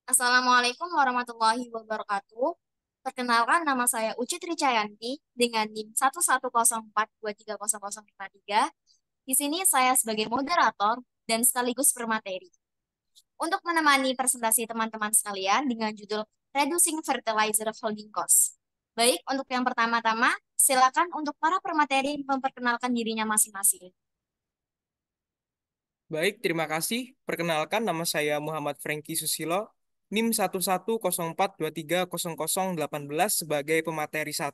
Assalamualaikum warahmatullahi wabarakatuh. Perkenalkan, nama saya Uci Tricayanti dengan NIM 11042300053. Di sini saya sebagai moderator dan sekaligus pemateri. Untuk menemani presentasi teman-teman sekalian dengan judul Reducing Fertilizer Holding Cost. Baik, untuk yang pertama-tama, silakan untuk para pemateri memperkenalkan dirinya masing-masing. Baik, terima kasih. Perkenalkan, nama saya Muhammad Franky Susilo, NIM 11042300018 sebagai pemateri 1.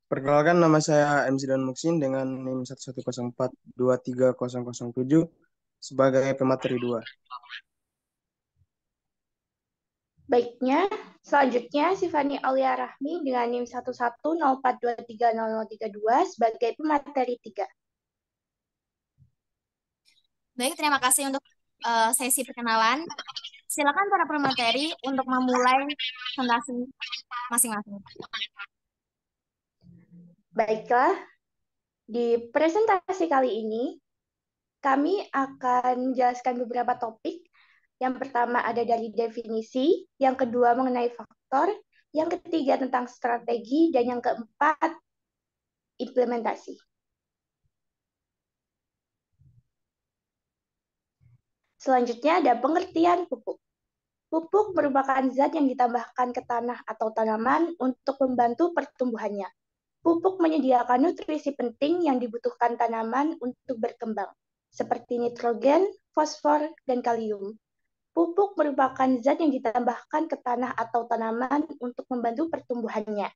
Perkenalkan, nama saya MC Dan Muksin dengan NIM 110423007 sebagai pemateri 2. Baiknya, selanjutnya Sifani Aulia Rahmi dengan NIM 11042300032 sebagai pemateri 3. Baik, terima kasih untuk sesi perkenalan. Silakan para pemateri untuk memulai presentasi masing-masing. Baiklah, di presentasi kali ini kami akan menjelaskan beberapa topik. Yang pertama ada dari definisi, yang kedua mengenai faktor, yang ketiga tentang strategi, dan yang keempat implementasi. Selanjutnya ada pengertian pupuk. Pupuk merupakan zat yang ditambahkan ke tanah atau tanaman untuk membantu pertumbuhannya. Pupuk menyediakan nutrisi penting yang dibutuhkan tanaman untuk berkembang, seperti nitrogen, fosfor, dan kalium. Pupuk merupakan zat yang ditambahkan ke tanah atau tanaman untuk membantu pertumbuhannya.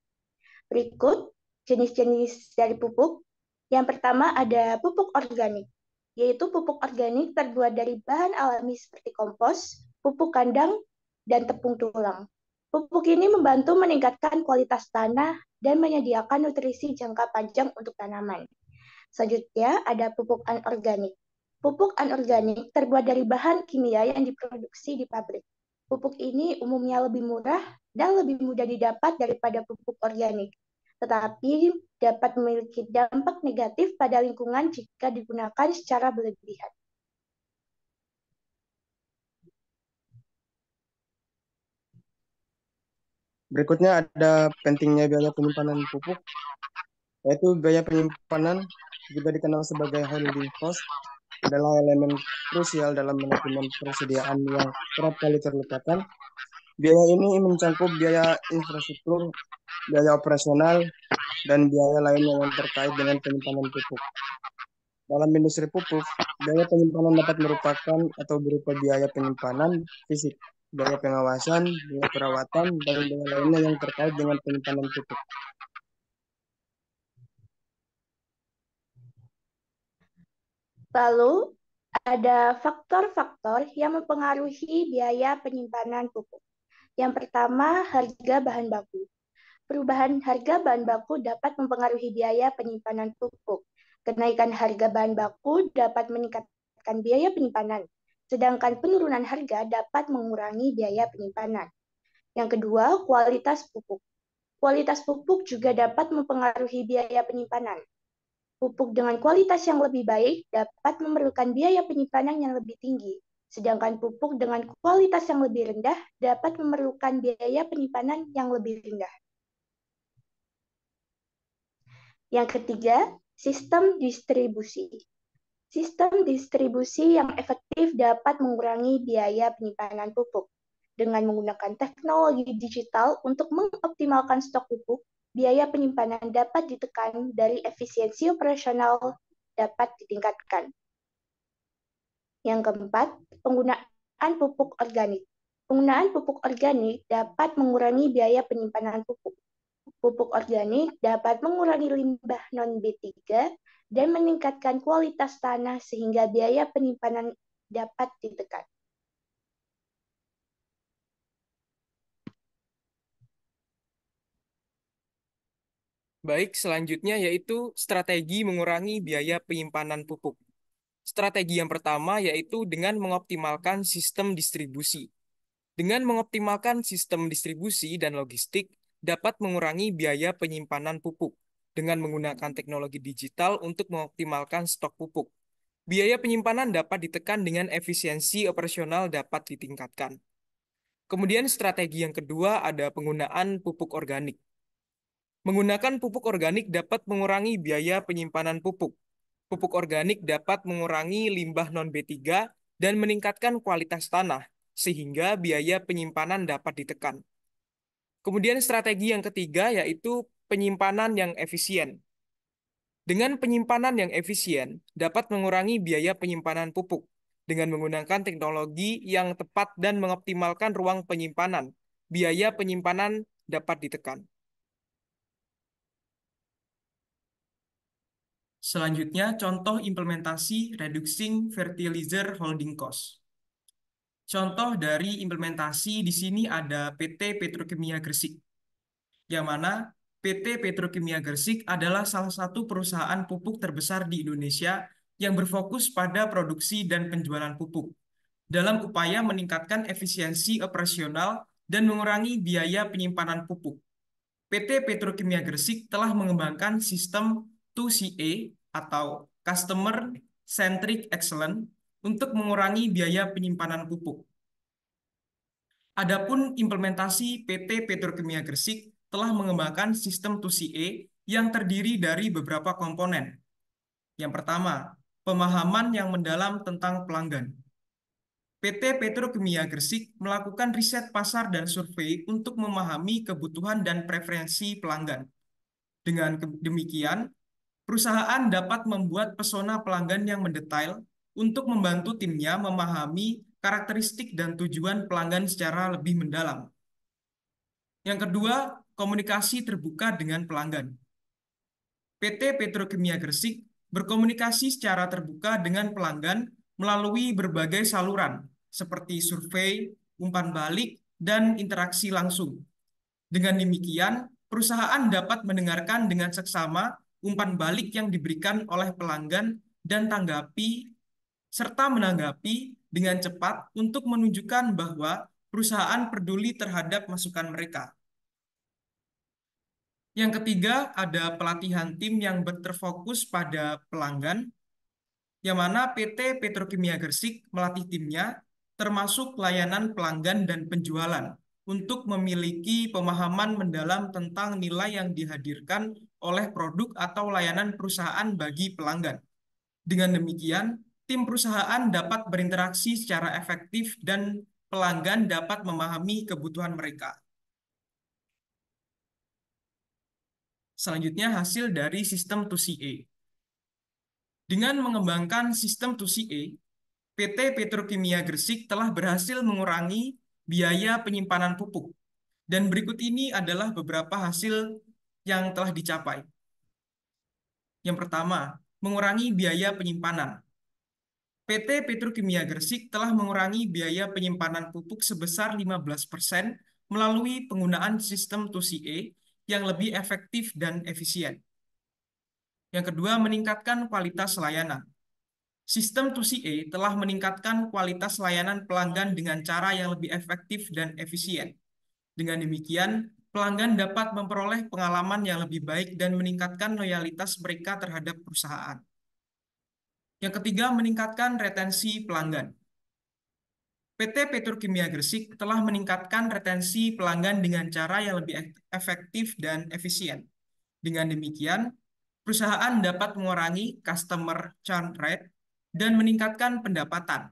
Berikut jenis-jenis dari pupuk. Yang pertama ada pupuk organik, yaitu pupuk organik terbuat dari bahan alami seperti kompos, pupuk kandang, dan tepung tulang. Pupuk ini membantu meningkatkan kualitas tanah dan menyediakan nutrisi jangka panjang untuk tanaman. Selanjutnya ada pupuk anorganik. Pupuk anorganik terbuat dari bahan kimia yang diproduksi di pabrik. Pupuk ini umumnya lebih murah dan lebih mudah didapat daripada pupuk organik, tetapi dapat memiliki dampak negatif pada lingkungan jika digunakan secara berlebihan. Berikutnya ada pentingnya biaya penyimpanan pupuk, yaitu biaya penyimpanan juga dikenal sebagai holding cost adalah elemen krusial dalam manajemen persediaan yang kerap kali terlupakan. Biaya ini mencakup biaya infrastruktur, biaya operasional, dan biaya lainnya yang terkait dengan penyimpanan pupuk. Dalam industri pupuk, biaya penyimpanan dapat merupakan atau berupa biaya penyimpanan fisik, biaya pengawasan, biaya perawatan, dan biaya lainnya yang terkait dengan penyimpanan pupuk. Lalu, ada faktor-faktor yang mempengaruhi biaya penyimpanan pupuk. Yang pertama, harga bahan baku. Perubahan harga bahan baku dapat mempengaruhi biaya penyimpanan pupuk. Kenaikan harga bahan baku dapat meningkatkan biaya penyimpanan, sedangkan penurunan harga dapat mengurangi biaya penyimpanan. Yang kedua, kualitas pupuk. Kualitas pupuk juga dapat mempengaruhi biaya penyimpanan. Pupuk dengan kualitas yang lebih baik dapat memerlukan biaya penyimpanan yang lebih tinggi, sedangkan pupuk dengan kualitas yang lebih rendah dapat memerlukan biaya penyimpanan yang lebih rendah. Yang ketiga, sistem distribusi. Sistem distribusi yang efektif dapat mengurangi biaya penyimpanan pupuk. Dengan menggunakan teknologi digital untuk mengoptimalkan stok pupuk, biaya penyimpanan dapat ditekan dari efisiensi operasional dapat ditingkatkan. Yang keempat, penggunaan pupuk organik. Penggunaan pupuk organik dapat mengurangi biaya penyimpanan pupuk. Pupuk organik dapat mengurangi limbah non-B3 dan meningkatkan kualitas tanah sehingga biaya penyimpanan dapat ditekan. Baik, selanjutnya yaitu strategi mengurangi biaya penyimpanan pupuk. Strategi yang pertama yaitu dengan mengoptimalkan sistem distribusi. Dengan mengoptimalkan sistem distribusi dan logistik, dapat mengurangi biaya penyimpanan pupuk dengan menggunakan teknologi digital untuk mengoptimalkan stok pupuk. biaya penyimpanan dapat ditekan dengan efisiensi operasional dapat ditingkatkan. Kemudian strategi yang kedua ada penggunaan pupuk organik. Menggunakan pupuk organik dapat mengurangi biaya penyimpanan pupuk. Pupuk organik dapat mengurangi limbah non-B3 dan meningkatkan kualitas tanah, sehingga biaya penyimpanan dapat ditekan. Kemudian strategi yang ketiga yaitu penyimpanan yang efisien. Dengan penyimpanan yang efisien, dapat mengurangi biaya penyimpanan pupuk dengan menggunakan teknologi yang tepat dan mengoptimalkan ruang penyimpanan. Biaya penyimpanan dapat ditekan. Selanjutnya, contoh implementasi Reducing Fertilizer Holding Cost. Contoh dari implementasi di sini ada PT Petrokimia Gresik, yang mana PT Petrokimia Gresik adalah salah satu perusahaan pupuk terbesar di Indonesia yang berfokus pada produksi dan penjualan pupuk, dalam upaya meningkatkan efisiensi operasional dan mengurangi biaya penyimpanan pupuk. PT Petrokimia Gresik telah mengembangkan sistem 2CA atau Customer Centric Excellence untuk mengurangi biaya penyimpanan pupuk. Adapun implementasi PT Petrokimia Gresik telah mengembangkan sistem 2CA yang terdiri dari beberapa komponen. Yang pertama, pemahaman yang mendalam tentang pelanggan. PT Petrokimia Gresik melakukan riset pasar dan survei untuk memahami kebutuhan dan preferensi pelanggan. Dengan demikian, perusahaan dapat membuat pesona pelanggan yang mendetail untuk membantu timnya memahami karakteristik dan tujuan pelanggan secara lebih mendalam. Yang kedua, komunikasi terbuka dengan pelanggan. PT Petrokimia Gresik berkomunikasi secara terbuka dengan pelanggan melalui berbagai saluran, seperti survei, umpan balik, dan interaksi langsung. Dengan demikian, perusahaan dapat mendengarkan dengan seksama umpan balik yang diberikan oleh pelanggan dan serta menanggapi dengan cepat untuk menunjukkan bahwa perusahaan peduli terhadap masukan mereka. Yang ketiga, ada pelatihan tim yang terfokus pada pelanggan, yang mana PT Petrokimia Gresik melatih timnya, termasuk layanan pelanggan dan penjualan, untuk memiliki pemahaman mendalam tentang nilai yang dihadirkan oleh produk atau layanan perusahaan bagi pelanggan. Dengan demikian, tim perusahaan dapat berinteraksi secara efektif dan pelanggan dapat memahami kebutuhan mereka. Selanjutnya, hasil dari sistem 2CA. Dengan mengembangkan sistem 2CA, PT Petrokimia Gresik telah berhasil mengurangi biaya penyimpanan pupuk. Dan berikut ini adalah beberapa hasil yang telah dicapai. Yang pertama, mengurangi biaya penyimpanan. PT Petrokimia Gresik telah mengurangi biaya penyimpanan pupuk sebesar 15% melalui penggunaan sistem 2CA yang lebih efektif dan efisien. Yang kedua, meningkatkan kualitas layanan. Sistem 2CA telah meningkatkan kualitas layanan pelanggan dengan cara yang lebih efektif dan efisien. Dengan demikian, pelanggan dapat memperoleh pengalaman yang lebih baik dan meningkatkan loyalitas mereka terhadap perusahaan. Yang ketiga, meningkatkan retensi pelanggan. PT Petrokimia Gresik telah meningkatkan retensi pelanggan dengan cara yang lebih efektif dan efisien. Dengan demikian, perusahaan dapat mengurangi customer churn rate dan meningkatkan pendapatan.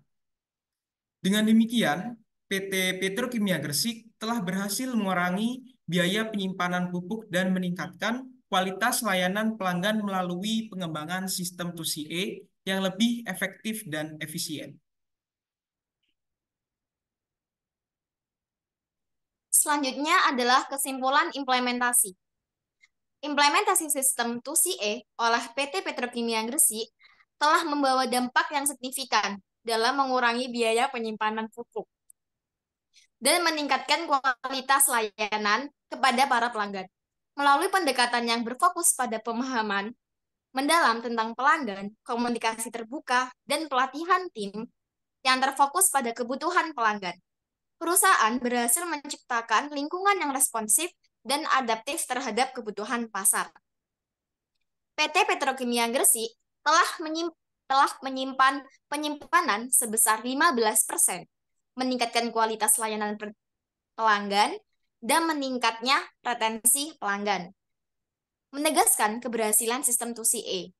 Dengan demikian, PT Petrokimia Gresik telah berhasil mengurangi biaya penyimpanan pupuk dan meningkatkan kualitas layanan pelanggan melalui pengembangan sistem 2CA yang lebih efektif dan efisien. Selanjutnya adalah kesimpulan implementasi. Implementasi sistem 2CA oleh PT Petrokimia Gresik telah membawa dampak yang signifikan dalam mengurangi biaya penyimpanan pupuk dan meningkatkan kualitas layanan kepada para pelanggan. Melalui pendekatan yang berfokus pada pemahaman mendalam tentang pelanggan, komunikasi terbuka, dan pelatihan tim yang terfokus pada kebutuhan pelanggan, perusahaan berhasil menciptakan lingkungan yang responsif dan adaptif terhadap kebutuhan pasar. PT Petrokimia Gresik telah telah menyimpan penyimpanan sebesar 15%, meningkatkan kualitas layanan pelanggan, dan meningkatnya retensi pelanggan. Menegaskan keberhasilan sistem 2CA.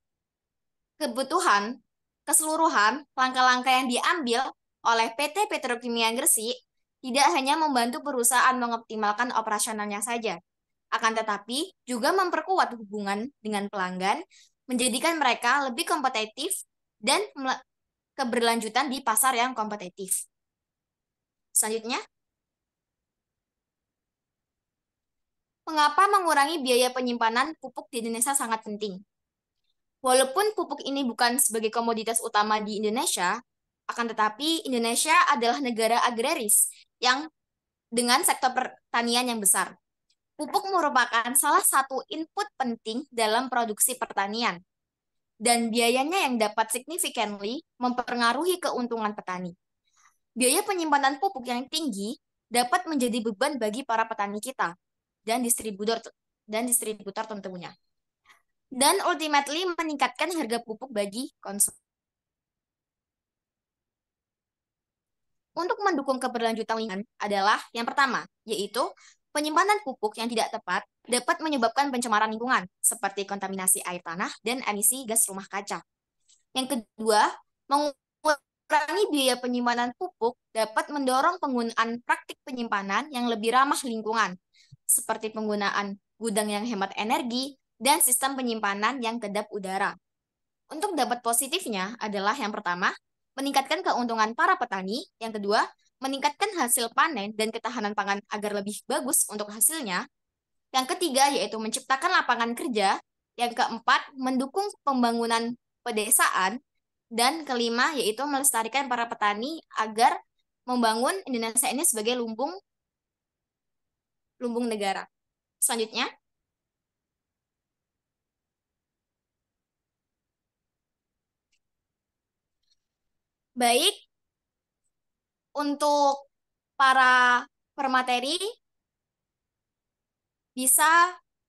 Keseluruhan langkah-langkah yang diambil oleh PT Petrokimia Gresik tidak hanya membantu perusahaan mengoptimalkan operasionalnya saja, akan tetapi juga memperkuat hubungan dengan pelanggan, menjadikan mereka lebih kompetitif dan keberlanjutan di pasar yang kompetitif. Selanjutnya, mengapa mengurangi biaya penyimpanan pupuk di Indonesia sangat penting? Walaupun pupuk ini bukan sebagai komoditas utama di Indonesia, akan tetapi Indonesia adalah negara agraris yang dengan sektor pertanian yang besar. Pupuk merupakan salah satu input penting dalam produksi pertanian, dan biayanya yang dapat significantly mempengaruhi keuntungan petani. Biaya penyimpanan pupuk yang tinggi dapat menjadi beban bagi para petani kita dan distributor tentunya. Dan ultimately meningkatkan harga pupuk bagi konsumen. Untuk mendukung keberlanjutan lingkungan adalah yang pertama, yaitu penyimpanan pupuk yang tidak tepat dapat menyebabkan pencemaran lingkungan, seperti kontaminasi air tanah dan emisi gas rumah kaca. Yang kedua, mengurangi biaya penyimpanan pupuk dapat mendorong penggunaan praktik penyimpanan yang lebih ramah lingkungan, seperti penggunaan gudang yang hemat energi dan sistem penyimpanan yang kedap udara. Untuk dapat positifnya adalah yang pertama, meningkatkan keuntungan para petani, yang kedua, meningkatkan hasil panen dan ketahanan pangan agar lebih bagus untuk hasilnya, yang ketiga yaitu menciptakan lapangan kerja, yang keempat, mendukung pembangunan pedesaan, dan kelima yaitu melestarikan para petani agar membangun Indonesia ini sebagai lumbung negara. Selanjutnya, baik untuk para permateri bisa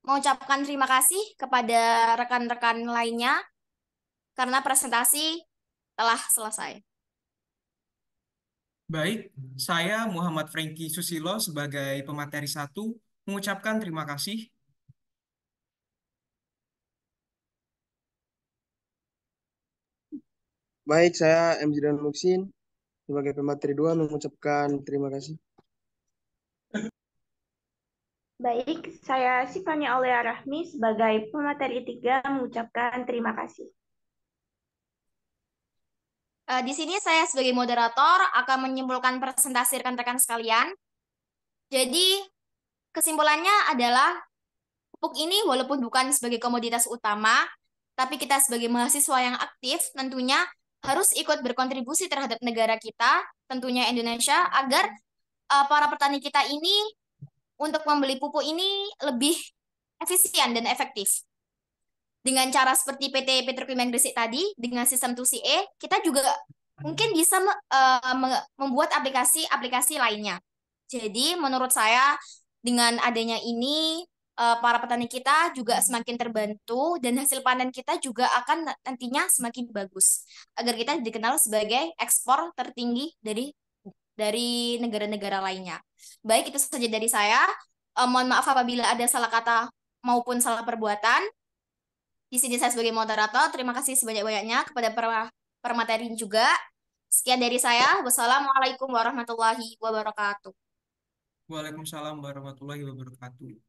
mengucapkan terima kasih kepada rekan-rekan lainnya karena presentasi telah selesai. Baik, saya Muhammad Franky Susilo sebagai pemateri 1 mengucapkan terima kasih. Baik, saya M. Jidan Muksin sebagai pemateri 2 mengucapkan terima kasih. Baik, saya Sifania Aulia Rahmi sebagai pemateri 3 mengucapkan terima kasih. Di sini saya sebagai moderator akan menyimpulkan presentasi rekan-rekan sekalian. Jadi, kesimpulannya adalah pupuk ini walaupun bukan sebagai komoditas utama, tapi kita sebagai mahasiswa yang aktif tentunya harus ikut berkontribusi terhadap negara kita, tentunya Indonesia, agar para petani kita ini untuk membeli pupuk ini lebih efisien dan efektif. Dengan cara seperti PT Petrokimia Gresik tadi, dengan sistem 2CA, kita juga mungkin bisa membuat aplikasi-aplikasi lainnya. Jadi menurut saya dengan adanya ini para petani kita juga semakin terbantu dan hasil panen kita juga akan nantinya semakin bagus agar kita dikenal sebagai ekspor tertinggi dari negara-negara lainnya. Baik, itu saja dari saya. Mohon maaf apabila ada salah kata maupun salah perbuatan. Di sini saya sebagai moderator, terima kasih sebanyak-banyaknya kepada permateri juga. Sekian dari saya. Wassalamualaikum warahmatullahi wabarakatuh. Waalaikumsalam warahmatullahi wabarakatuh.